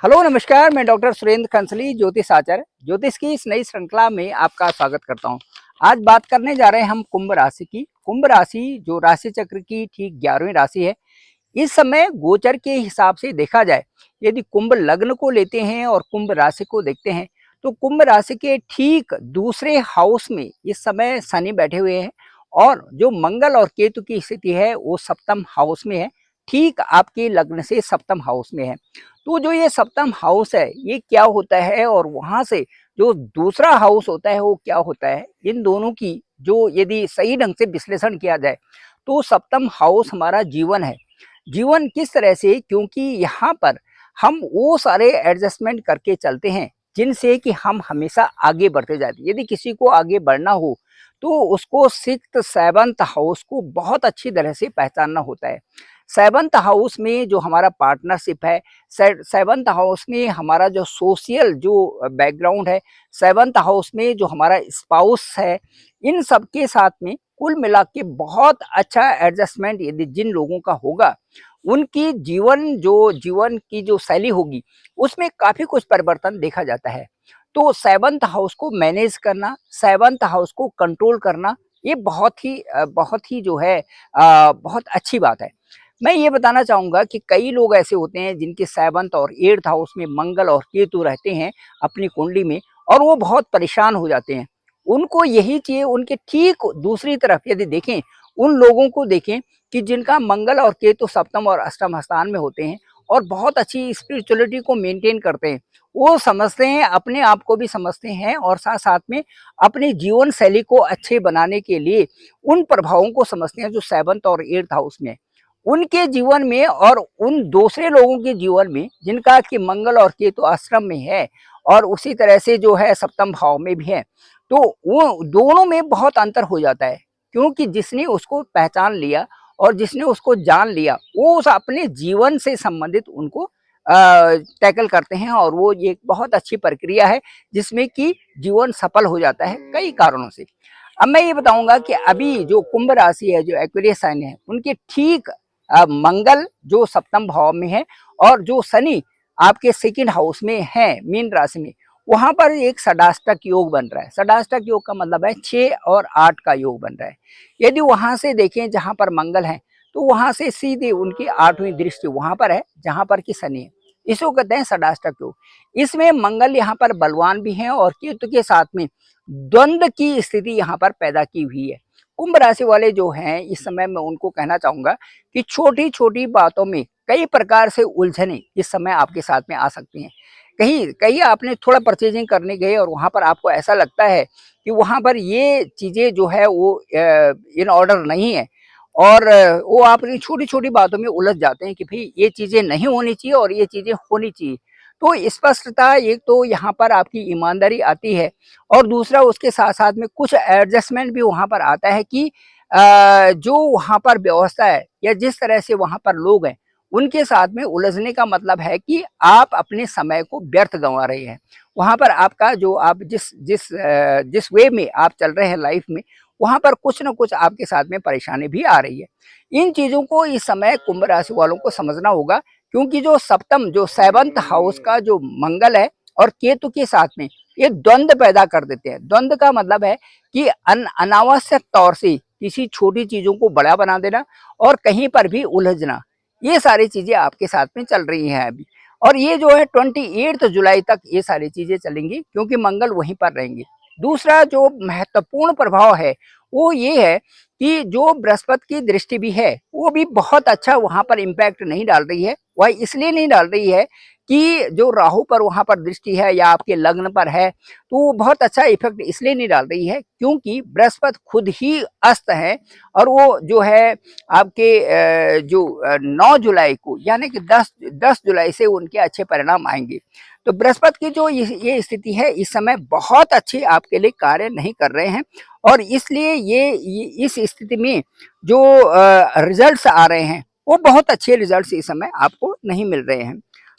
Hello नमस्कार, मैं doctor Surendra कंसली ज्योतिष आचार्य ज्योतिष की इस नई श्रृंखला में आपका स्वागत करता हूं। आज बात करने जा रहे हैं हम कुंभ राशि की। कुंभ राशि जो राशि चक्र की ठीक 11वीं राशि है। इस समय गोचर के हिसाब से देखा जाए, यदि कुंभ लग्न को लेते हैं और कुंभ राशि को देखते हैं तो कुंभ राशि के ठीक दूसरे हाउस में इस समय शनि बैठे हुए हैं और जो मंगल और केतु की स्थिति है वो सप्तम हाउस में है। ठीक आपके लग्न से सप्तम हाउस में है। तो जो ये सप्तम हाउस है ये क्या होता है और वहां से जो दूसरा हाउस होता है वो क्या होता है, इन दोनों की जो यदि सही ढंग से विश्लेषण किया जाए तो सप्तम हाउस हमारा जीवन है। जीवन किस तरह से, क्योंकि यहाँ पर हम वो सारे एडजस्टमेंट करके चलते हैं जिनसे कि हम हमेशा आगे बढ़ते जाते हैं। यदि किसी को आगे बढ़ना हो तो उसको सिक्स्थ सेवंथ हाउस को बहुत अच्छी तरह से पहचानना होता है। सेवंथ हाउस में जो हमारा पार्टनरशिप है, सेवंथ हाउस में हमारा जो सोशल जो बैकग्राउंड है, सेवंथ हाउस में जो हमारा स्पाउस है, इन सब के साथ में कुल मिला के बहुत अच्छा एडजस्टमेंट यदि जिन लोगों का होगा, उनकी जीवन की जो शैली होगी उसमें काफी कुछ परिवर्तन देखा जाता है। तो सेवंथ हाउस को मैनेज करना, सेवंथ हाउस को कंट्रोल करना, ये बहुत ही जो है बहुत अच्छी बात है। मैं ये बताना चाहूंगा कि कई लोग ऐसे होते हैं जिनके सेवंथ और एट्थ हाउस में मंगल और केतु रहते हैं अपनी कुंडली में, और वो बहुत परेशान हो जाते हैं। उनको यही चाहिए, उनके ठीक दूसरी तरफ यदि देखें, उन लोगों को देखें कि जिनका मंगल और केतु सप्तम और अष्टम स्थान में होते हैं और बहुत अच्छी स्पिरिचुअलिटी को मेंटेन करते हैं। वो समझते हैं, अपने आप को भी समझते हैं और साथ साथ में अपनी जीवन शैली को अच्छे बनाने के लिए उन प्रभावों को समझते हैं जो सेवंथ और एट्थ हाउस में, उनके जीवन में और उन दूसरे लोगों के जीवन में जिनका कि मंगल और केतु आश्रम में है और उसी तरह से जो है सप्तम भाव में भी है। तो वो दोनों में बहुत अंतर हो जाता है, क्योंकि जिसने उसको पहचान लिया और जिसने उसको जान लिया वो उस अपने जीवन से संबंधित उनको टैकल करते हैं, और वो ये बहुत अच्छी प्रक्रिया है जिसमें कि जीवन सफल हो जाता है कई कारणों से। अब मैं ये बताऊंगा कि अभी जो कुंभ राशि है, जो एक्वेरियस साइन है, उनके ठीक मंगल जो सप्तम भाव में है और जो शनि आपके सेकंड हाउस में है मीन राशि में, वहां पर एक षडाष्टक योग बन रहा है। षडाष्टक योग का मतलब है 6 और 8 का योग बन रहा है। यदि वहां से देखें जहां पर मंगल है तो वहां से सीधे उनकी 8वीं दृष्टि वहां पर है जहां पर कि शनि है। इसको कहते हैं षडाष्टक योग। इसमें मंगल यहाँ पर बलवान भी है और केतु के साथ में द्वंद्व की स्थिति यहाँ पर पैदा की हुई है। कुंभ राशि वाले जो हैं इस समय मैं उनको कहना चाहूंगा कि छोटी छोटी बातों में कई प्रकार से उलझने इस समय आपके साथ में आ सकती हैं। कहीं कहीं आपने थोड़ा परचेजिंग करने गए और वहां पर आपको ऐसा लगता है कि वहां पर ये चीजें जो है वो इन ऑर्डर नहीं है, और वो आप छोटी छोटी बातों में उलझ जाते हैं कि भाई ये चीजें नहीं होनी चाहिए और ये चीजें होनी चाहिए। तो स्पष्टता एक तो यहाँ पर आपकी ईमानदारी आती है, और दूसरा उसके साथ साथ में कुछ एडजस्टमेंट भी वहां पर आता है कि जो वहां पर व्यवस्था है या जिस तरह से वहां पर लोग हैं उनके साथ में उलझने का मतलब है कि आप अपने समय को व्यर्थ गंवा रहे हैं। वहां पर आपका जो आप जिस वे में आप चल रहे हैं लाइफ में, वहां पर कुछ ना कुछ आपके साथ में परेशानी भी आ रही है। इन चीजों को इस समय कुंभ राशि वालों को समझना होगा, क्योंकि जो सप्तम जो सेवंथ हाउस का जो मंगल है और केतु के साथ में ये द्वंद्व पैदा कर देते हैं। द्वंद्व का मतलब है कि अनावश्यक तौर से किसी छोटी चीजों को बड़ा बना देना और कहीं पर भी उलझना, ये सारी चीजें आपके साथ में चल रही हैं अभी। और ये जो है 28 जुलाई तक ये सारी चीजें चलेंगी, क्योंकि मंगल वहीं पर रहेंगे। दूसरा जो महत्वपूर्ण प्रभाव है वो ये है कि जो बृहस्पति की दृष्टि भी है वो भी बहुत अच्छा वहां पर इम्पैक्ट नहीं डाल रही है। वह इसलिए नहीं डाल रही है कि जो राहु पर वहां पर दृष्टि है या आपके लग्न पर है, तो वो बहुत अच्छा इफेक्ट इसलिए नहीं डाल रही है क्योंकि बृहस्पति खुद ही अस्त है। और वो जो है आपके जो 9 जुलाई को यानी कि 10 जुलाई से उनके अच्छे परिणाम आएंगे। तो बृहस्पति की जो ये स्थिति है इस समय बहुत अच्छी आपके लिए कार्य नहीं कर रहे हैं, और इसलिए ये इस स्थिति में जो रिजल्ट्स आ रहे हैं वो बहुत अच्छे रिजल्ट्स इस समय आपको नहीं मिल रहे हैं।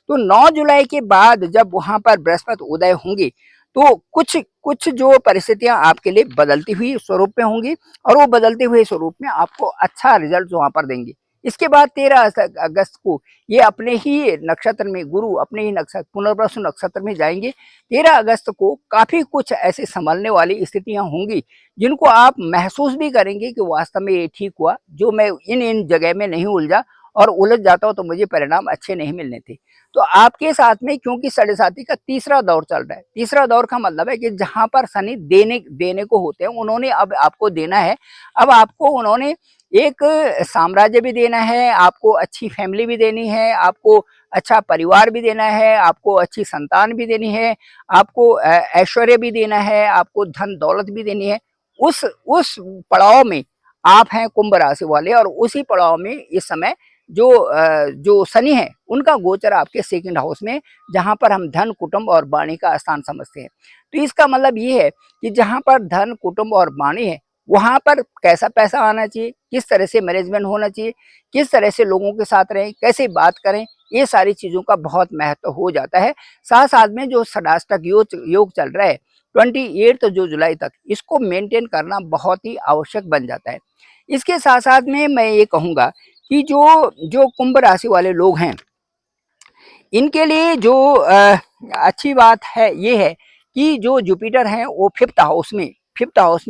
तो 9 जुलाई के बाद जब वहां पर बृहस्पति उदय होंगे तो कुछ कुछ जो परिस्थितियां आपके लिए बदलती हुई स्वरूप में होंगी, और वो बदलते हुए स्वरूप में आपको अच्छा रिजल्ट वहां पर देंगे। इसके बाद 13 अगस्त को ये अपने ही नक्षत्र में, गुरु अपने ही नक्षत्र पुनर्वसु नक्षत्र में जाएंगे। 13 अगस्त को काफी कुछ ऐसे संभलने वाली स्थितियां होंगी जिनको आप महसूस भी करेंगे कि वास्तव में ये ठीक हुआ, जो मैं इन इन जगह में नहीं उलझा, और उलझ जाता हूं तो मुझे परिणाम अच्छे नहीं मिलने थे। तो आपके साथ में क्योंकि साढ़े साथी का तीसरा दौर चल रहा है, तीसरा दौर का मतलब है कि जहां पर शनि देने देने को होते हैं उन्होंने अब आपको देना है। अब आपको उन्होंने एक साम्राज्य भी देना है, आपको अच्छी फैमिली भी देनी है, आपको अच्छा परिवार भी देना है, आपको अच्छी संतान भी देनी है, आपको ऐश्वर्य भी देना है, आपको धन दौलत भी देनी है। उस पड़ाव में आप हैं कुंभ राशि वाले, और उसी पड़ाव में इस समय जो शनि है उनका गोचर आपके सेकंड हाउस में, जहां पर हम धन कुटुंब और वाणी का स्थान समझते हैं। तो इसका मतलब ये है कि जहां पर धन कुटुंब और वाणी है वहां पर कैसा पैसा आना चाहिए, किस तरह से मैनेजमेंट होना चाहिए, किस तरह से लोगों के साथ रहें, कैसे बात करें, ये सारी चीजों का बहुत महत्व हो जाता है। साथ साथ में जो षडाष्टक योग चल रहा है 28 जो जुलाई तक, इसको मेंटेन करना बहुत ही आवश्यक बन जाता है। इसके साथ साथ में मैं ये कहूँगा कि जो जो कुंभ राशि वाले लोग हैं इनके लिए जो अच्छी बात है ये है कि जो जुपिटर है वो फिफ्थ हाउस में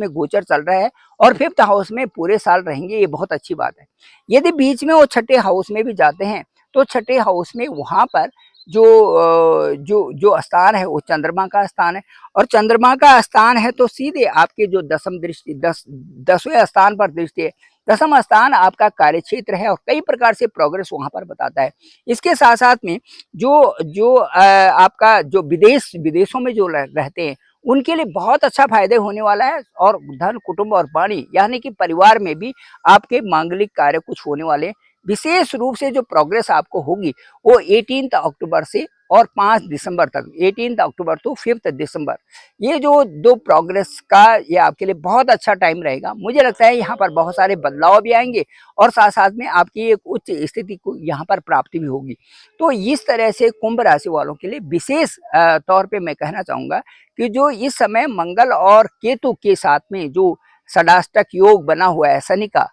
गोचर चल रहा है, और फिफ्थ हाउस में पूरे साल रहेंगे, ये बहुत अच्छी बात है। यदि बीच में वो छठे हाउस में भी जाते हैं तो छठे हाउस में वहां पर जो स्थान है वो चंद्रमा का स्थान है, और चंद्रमा का स्थान है तो सीधे आपके जो दसम दृष्टि 10वें स्थान पर दृष्टि है। दसम स्थान आपका कार्य क्षेत्र है और कई प्रकार से प्रोग्रेस वहां पर बताता है। इसके साथ साथ में जो जो आपका जो विदेशों में जो रहते हैं उनके लिए बहुत अच्छा फायदे होने वाला है, और धन कुटुंब और वाणी यानी कि परिवार में भी आपके मांगलिक कार्य कुछ होने वाले हैं। विशेष रूप से जो प्रोग्रेस आपको होगी वो 18 अक्टूबर से और 5 दिसंबर तक, 18 अक्टूबर टू 5 दिसंबर, ये जो दो प्रोग्रेस का ये आपके लिए बहुत अच्छा टाइम रहेगा। मुझे लगता है यहाँ पर बहुत सारे बदलाव भी आएंगे, और साथ साथ में आपकी एक उच्च स्थिति को यहाँ पर प्राप्ति भी होगी। तो इस तरह से कुंभ राशि वालों के लिए विशेष तौर पे मैं कहना चाहूँगा कि जो इस समय मंगल और केतु के साथ में जो षडाष्टक योग बना हुआ है शनि का,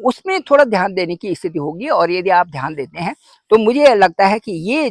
उसमें थोड़ा ध्यान देने की स्थिति होगी। और यदि आप ध्यान देते हैं तो मुझे लगता है कि ये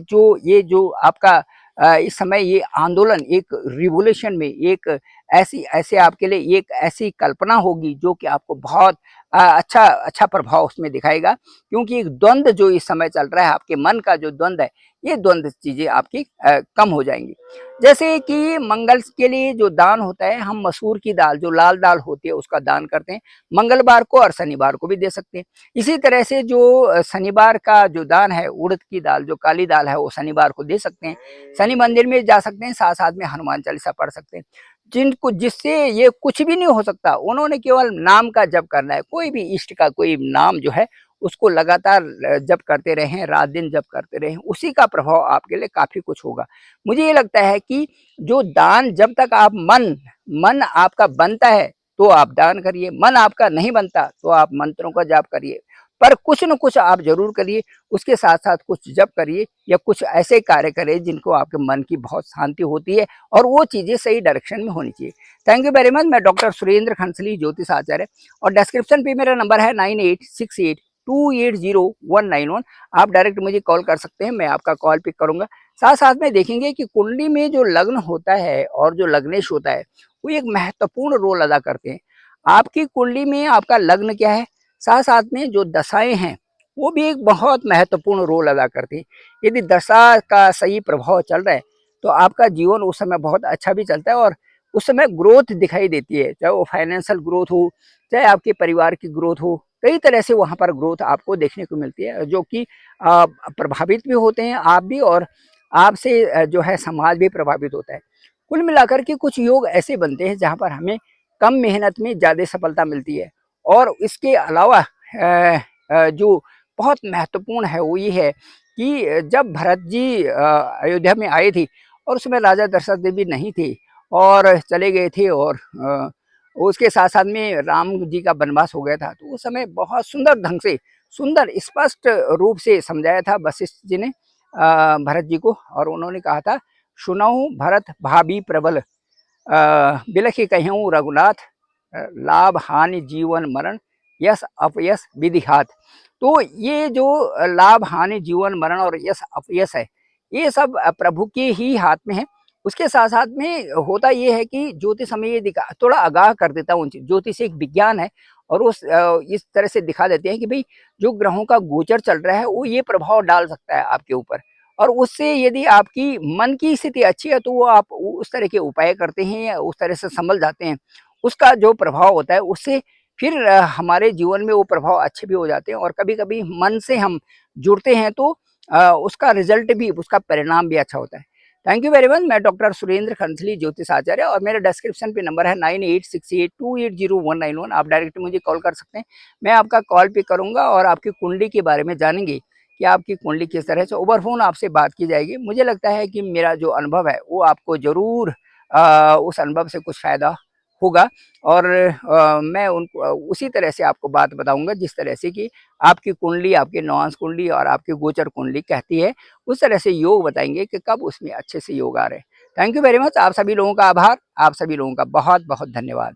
जो आपका इस समय ये आंदोलन एक रिवोल्यूशन में एक ऐसे आपके लिए एक ऐसी कल्पना होगी जो कि आपको बहुत अच्छा प्रभाव उसमें दिखाएगा, क्योंकि एक द्वंद्व जो इस समय चल रहा है, आपके मन का जो द्वंद्व है, ये द्वंद्व चीजें आपकी कम हो जाएंगी। जैसे कि मंगल के लिए जो दान होता है, हम मसूर की दाल जो लाल दाल होती है उसका दान करते हैं, मंगलवार को और शनिवार को भी दे सकते हैं। इसी तरह से जो शनिवार का जो दान है, उड़द की दाल जो काली दाल है वो शनिवार को दे सकते हैं, शनि मंदिर में जा सकते हैं, साथ साथ में हनुमान चालीसा पढ़ सकते हैं। जिनको जिससे ये कुछ भी नहीं हो सकता, उन्होंने केवल नाम का जप करना है, कोई भी इष्ट का कोई नाम जो है उसको लगातार जप करते रहें, रात दिन जप करते रहें, उसी का प्रभाव आपके लिए काफी कुछ होगा। मुझे ये लगता है कि जो दान, जब तक आप मन आपका बनता है तो आप दान करिए, मन आपका नहीं बनता तो आप मंत्रों का जाप करिए, पर कुछ न कुछ आप जरूर करिए। उसके साथ साथ कुछ जप करिए या कुछ ऐसे कार्य करें जिनको आपके मन की बहुत शांति होती है, और वो चीजें सही डायरेक्शन में होनी चाहिए। Thank you very much. मैं डॉक्टर सुरेंद्र खंसली, ज्योतिष आचार्य, और डिस्क्रिप्शन पे मेरा नंबर है 9868280191। आप डायरेक्ट मुझे कॉल कर सकते हैं, मैं आपका कॉल पिक करूंगा। साथ साथ में देखेंगे कि कुंडली में जो लग्न होता है और जो लग्नेश होता है वो एक महत्वपूर्ण रोल अदा करते हैं। आपकी कुंडली में आपका लग्न क्या है, साथ साथ में जो दशाएं हैं वो भी एक बहुत महत्वपूर्ण रोल अदा करती है। यदि दशा का सही प्रभाव चल रहा है तो आपका जीवन उस समय बहुत अच्छा भी चलता है, और उस समय ग्रोथ दिखाई देती है, चाहे वो फाइनेंशियल ग्रोथ हो, चाहे आपके परिवार की ग्रोथ हो, कई तरह से वहां पर ग्रोथ आपको देखने को मिलती है, जो कि प्रभावित भी होते हैं आप भी, और आपसे जो है समाज भी प्रभावित होता है। कुल मिलाकर के कुछ योग ऐसे बनते हैं जहाँ पर हमें कम मेहनत में ज़्यादा सफलता मिलती है। और इसके अलावा जो बहुत महत्वपूर्ण है वो ये है कि जब भरत जी अयोध्या में आए थे और उसमें राजा दशरथ देवी नहीं थे और चले गए थे, और उसके साथ साथ में राम जी का वनवास हो गया था, तो उस समय बहुत सुंदर ढंग से, सुंदर स्पष्ट रूप से समझाया था वशिष्ठ जी ने भरत जी को, और उन्होंने कहा था, सुनहु भरत भाभी प्रबल, बिलखि कहूँ रघुनाथ, लाभ हानि जीवन मरण यश अपयश विधि हाथ। तो ये जो लाभ हानि जीवन मरण और यश अपयश है, ये सब प्रभु के ही हाथ में है। उसके साथ साथ में होता ये है कि ज्योतिष हमें ये दिखा थोड़ा आगाह कर देता है उन चीज। ज्योतिष एक विज्ञान है और उस इस तरह से दिखा देते हैं कि भाई जो ग्रहों का गोचर चल रहा है वो ये प्रभाव डाल सकता है आपके ऊपर। और उससे यदि आपकी मन की स्थिति अच्छी है तो वो आप उस तरह के उपाय करते हैं या उस तरह से संभल जाते हैं। उसका जो प्रभाव होता है उससे फिर हमारे जीवन में वो प्रभाव अच्छे भी हो जाते हैं। और कभी-कभी मन से हम जुड़ते हैं तो उसका रिजल्ट भी, उसका परिणाम भी अच्छा होता है। Thank you very much. मैं डॉक्टर सुरेंद्र खंसली, ज्योतिष आचार्य, और मेरे डिस्क्रिप्शन पे नंबर है 9868280191। आप डायरेक्ट मुझे कॉल कर सकते हैं। मैं आपका कॉल पिक करूँगा और आपकी कुंडली के बारे में जानेंगे कि आपकी कुंडली किस तरह से। ओवर फ़ोन आपसे बात की जाएगी। मुझे लगता है कि मेरा जो अनुभव है वो आपको ज़रूर उस अनुभव से कुछ फ़ायदा होगा। और मैं उनको उसी तरह से आपको बात बताऊँगा जिस तरह से कि आपकी कुंडली, आपकी नवांश कुंडली और आपकी गोचर कुंडली कहती है। उस तरह से योग बताएँगे कि कब उसमें अच्छे से योग आ रहे हैं। Thank you very much. आप सभी लोगों का आभार। आप सभी लोगों का बहुत-बहुत धन्यवाद।